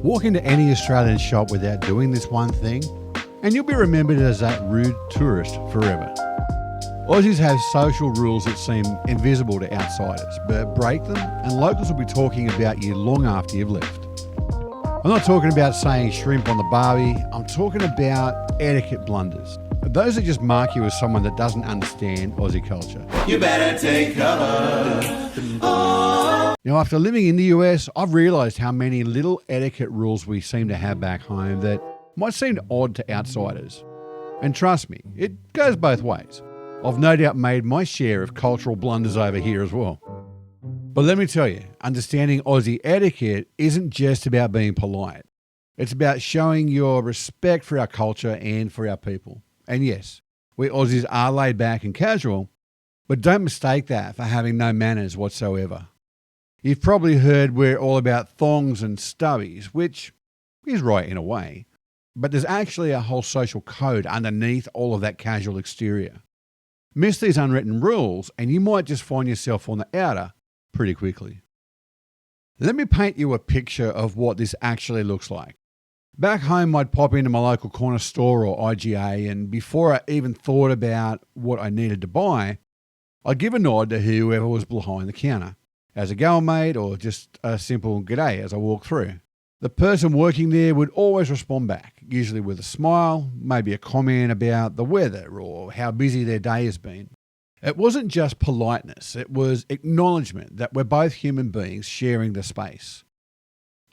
Walk into any Australian shop without doing this one thing, and you'll be remembered as that rude tourist forever. Aussies have social rules that seem invisible to outsiders, but break them and locals will be talking about you long after you've left. I'm not talking about saying shrimp on the barbie, I'm talking about etiquette blunders. Those that just mark you as someone that doesn't understand Aussie culture. You better take cover. Oh. Now, after living in the US, I've realised how many little etiquette rules we seem to have back home that might seem odd to outsiders. And trust me, it goes both ways. I've no doubt made my share of cultural blunders over here as well. But let me tell you, understanding Aussie etiquette isn't just about being polite. It's about showing your respect for our culture and for our people. And yes, we Aussies are laid back and casual, but don't mistake that for having no manners whatsoever. You've probably heard we're all about thongs and stubbies, which is right in a way, but there's actually a whole social code underneath all of that casual exterior. Miss these unwritten rules and you might just find yourself on the outer pretty quickly. Let me paint you a picture of what this actually looks like. Back home, I'd pop into my local corner store or IGA, and before I even thought about what I needed to buy, I'd give a nod to whoever was behind the counter, as a go mate or just a simple g'day as I walked through. The person working there would always respond back, usually with a smile, maybe a comment about the weather or how busy their day has been. It wasn't just politeness, it was acknowledgement that we're both human beings sharing the space.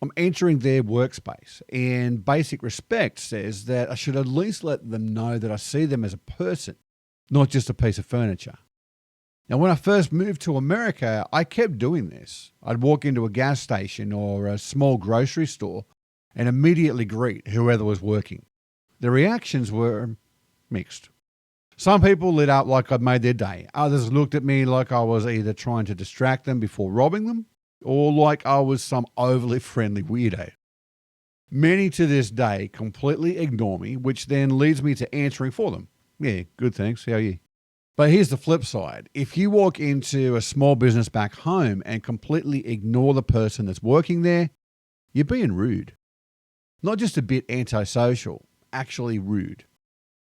I'm entering their workspace, and basic respect says that I should at least let them know that I see them as a person, not just a piece of furniture. Now, when I first moved to America, I kept doing this. I'd walk into a gas station or a small grocery store and immediately greet whoever was working. The reactions were mixed. Some people lit up like I'd made their day. Others looked at me like I was either trying to distract them before robbing them or like I was some overly friendly weirdo. Many to this day completely ignore me, which then leads me to answering for them. Yeah, good thanks, how are you? But here's the flip side. If you walk into a small business back home and completely ignore the person that's working there, you're being rude. Not just a bit antisocial, actually rude.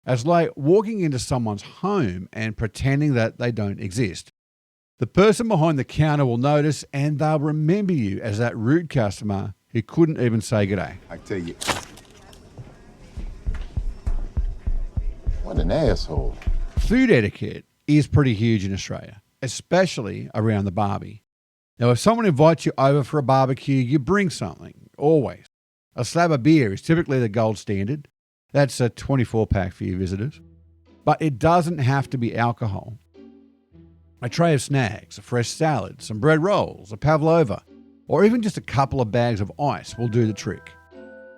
It's like walking into someone's home and pretending that they don't exist. The person behind the counter will notice and they'll remember you as that rude customer who couldn't even say g'day. I tell you, what an asshole. Food etiquette is pretty huge in Australia, especially around the barbie. Now, if someone invites you over for a barbecue, you bring something, always. A slab of beer is typically the gold standard. That's a 24-pack for you visitors. But it doesn't have to be alcohol. A tray of snacks, a fresh salad, some bread rolls, a pavlova, or even just a couple of bags of ice will do the trick.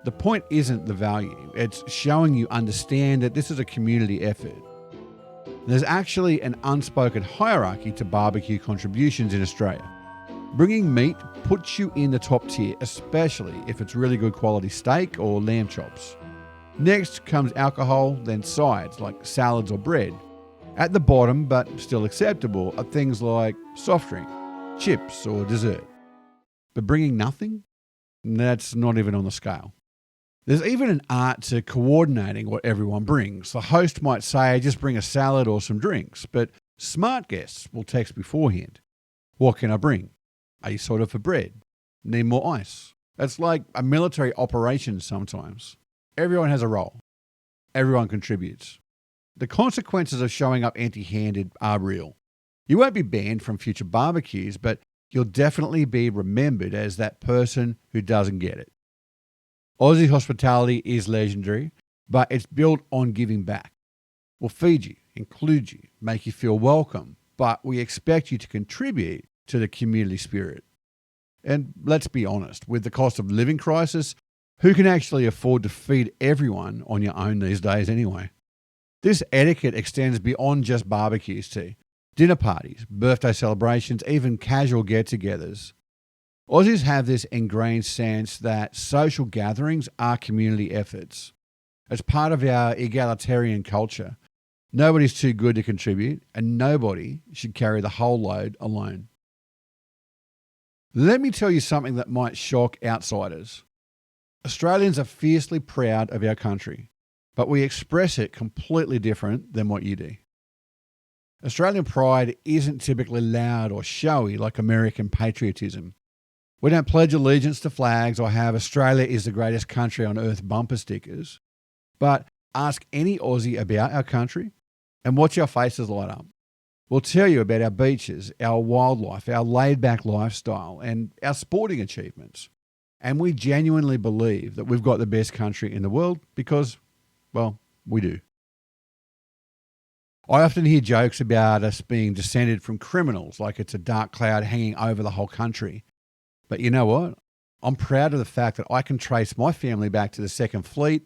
The point isn't the value, it's showing you understand that this is a community effort. There's actually an unspoken hierarchy to barbecue contributions in Australia. Bringing meat puts you in the top tier, especially if it's really good quality steak or lamb chops. Next comes alcohol, then sides like salads or bread. At the bottom, but still acceptable, are things like soft drink, chips or dessert. But bringing nothing? That's not even on the scale. There's even an art to coordinating what everyone brings. The host might say, just bring a salad or some drinks, but smart guests will text beforehand. What can I bring? Are you sorted for bread? Need more ice? It's like a military operation sometimes. Everyone has a role. Everyone contributes. The consequences of showing up empty-handed are real. You won't be banned from future barbecues, but you'll definitely be remembered as that person who doesn't get it. Aussie hospitality is legendary, but it's built on giving back. We'll feed you, include you, make you feel welcome, but we expect you to contribute to the community spirit. And let's be honest, with the cost of living crisis, who can actually afford to feed everyone on your own these days anyway? This etiquette extends beyond just barbecues too. Dinner parties, birthday celebrations, even casual get-togethers. Aussies have this ingrained sense that social gatherings are community efforts. As part of our egalitarian culture, nobody's too good to contribute and nobody should carry the whole load alone. Let me tell you something that might shock outsiders. Australians are fiercely proud of our country, but we express it completely different than what you do. Australian pride isn't typically loud or showy like American patriotism. We don't pledge allegiance to flags or have Australia is the greatest country on earth bumper stickers. But ask any Aussie about our country and watch our faces light up. We'll tell you about our beaches, our wildlife, our laid-back lifestyle, and our sporting achievements. And we genuinely believe that we've got the best country in the world because, well, we do. I often hear jokes about us being descended from criminals, like it's a dark cloud hanging over the whole country. But you know what? I'm proud of the fact that I can trace my family back to the Second Fleet,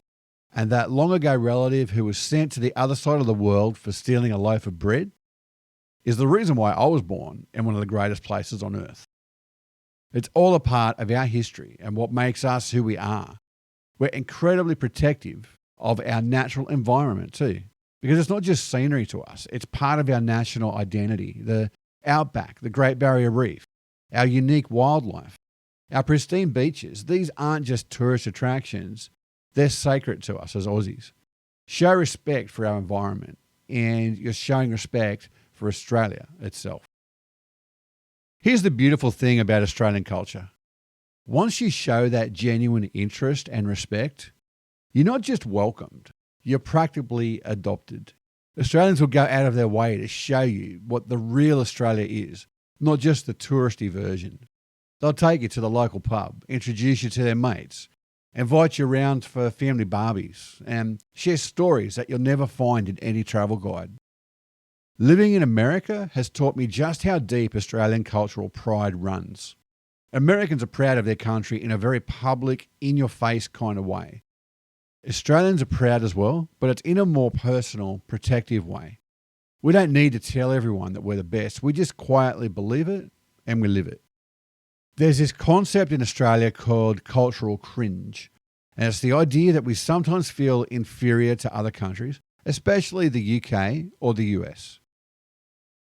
and that long ago relative who was sent to the other side of the world for stealing a loaf of bread is the reason why I was born in one of the greatest places on earth. It's all a part of our history and what makes us who we are. We're incredibly protective of our natural environment too, because it's not just scenery to us, it's part of our national identity. The outback, the Great Barrier Reef, our unique wildlife, our pristine beaches, these aren't just tourist attractions, they're sacred to us as Aussies. Show respect for our environment, and you're showing respect for Australia itself. Here's the beautiful thing about Australian culture. Once you show that genuine interest and respect, you're not just welcomed, you're practically adopted. Australians will go out of their way to show you what the real Australia is, not just the touristy version. They'll take you to the local pub, introduce you to their mates, invite you around for family barbecues, and share stories that you'll never find in any travel guide. Living in America has taught me just how deep Australian cultural pride runs. Americans are proud of their country in a very public, in-your-face kind of way. Australians are proud as well, but it's in a more personal, protective way. We don't need to tell everyone that we're the best. We just quietly believe it and we live it. There's this concept in Australia called cultural cringe, and it's the idea that we sometimes feel inferior to other countries, especially the UK or the US.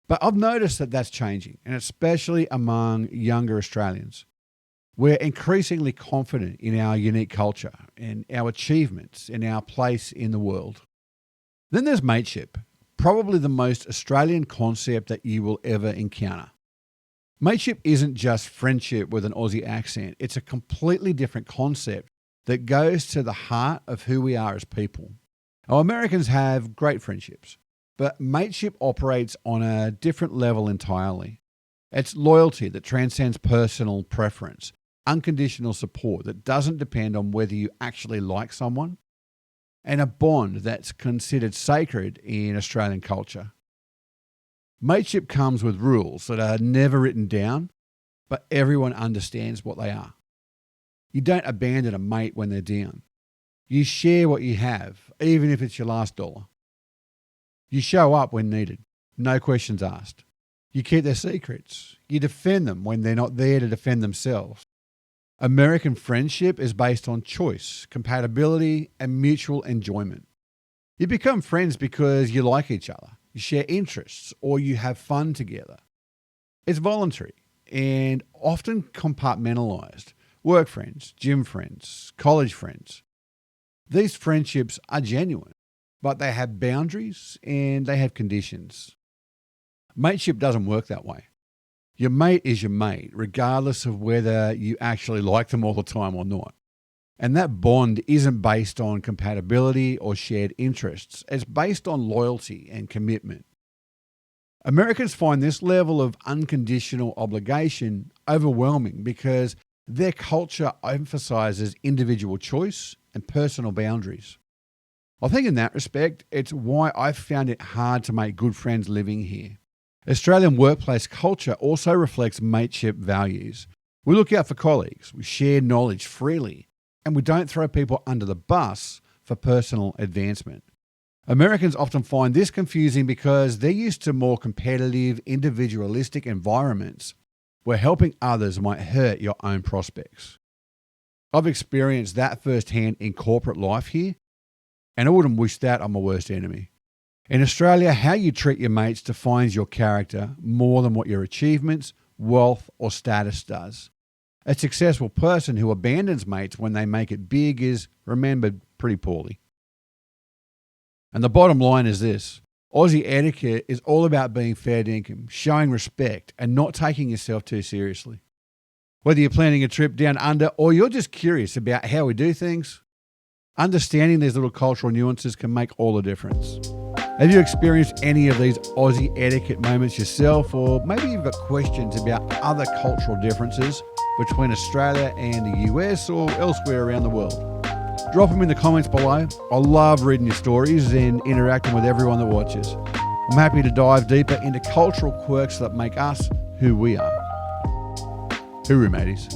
But I've noticed that that's changing, and especially among younger Australians. We're increasingly confident in our unique culture and our achievements and our place in the world. Then there's mateship, probably the most Australian concept that you will ever encounter. Mateship isn't just friendship with an Aussie accent. It's a completely different concept that goes to the heart of who we are as people. Our Americans have great friendships, but mateship operates on a different level entirely. It's loyalty that transcends personal preference, unconditional support that doesn't depend on whether you actually like someone, and a bond that's considered sacred in Australian culture. Mateship comes with rules that are never written down, but everyone understands what they are. You don't abandon a mate when they're down. You share what you have, even if it's your last dollar. You show up when needed, no questions asked. You keep their secrets. You defend them when they're not there to defend themselves. American friendship is based on choice, compatibility, and mutual enjoyment. You become friends because you like each other, you share interests, or you have fun together. It's voluntary and often compartmentalized. Work friends, gym friends, college friends. These friendships are genuine, but they have boundaries and they have conditions. Mateship doesn't work that way. Your mate is your mate, regardless of whether you actually like them all the time or not. And that bond isn't based on compatibility or shared interests. It's based on loyalty and commitment. Americans find this level of unconditional obligation overwhelming because their culture emphasizes individual choice and personal boundaries. I think in that respect, it's why I've found it hard to make good friends living here. Australian workplace culture also reflects mateship values. We look out for colleagues, we share knowledge freely, and we don't throw people under the bus for personal advancement. Americans often find this confusing because they're used to more competitive, individualistic environments where helping others might hurt your own prospects. I've experienced that firsthand in corporate life here, and I wouldn't wish that on my worst enemy. In Australia, how you treat your mates defines your character more than what your achievements, wealth, or status does. A successful person who abandons mates when they make it big is remembered pretty poorly. And the bottom line is this: Aussie etiquette is all about being fair dinkum, showing respect, and not taking yourself too seriously. Whether you're planning a trip down under or you're just curious about how we do things, understanding these little cultural nuances can make all the difference. Have you experienced any of these Aussie etiquette moments yourself, or maybe you've got questions about other cultural differences between Australia and the US or elsewhere around the world? Drop them in the comments below. I love reading your stories and interacting with everyone that watches. I'm happy to dive deeper into cultural quirks that make us who we are. Hooroo, mateys.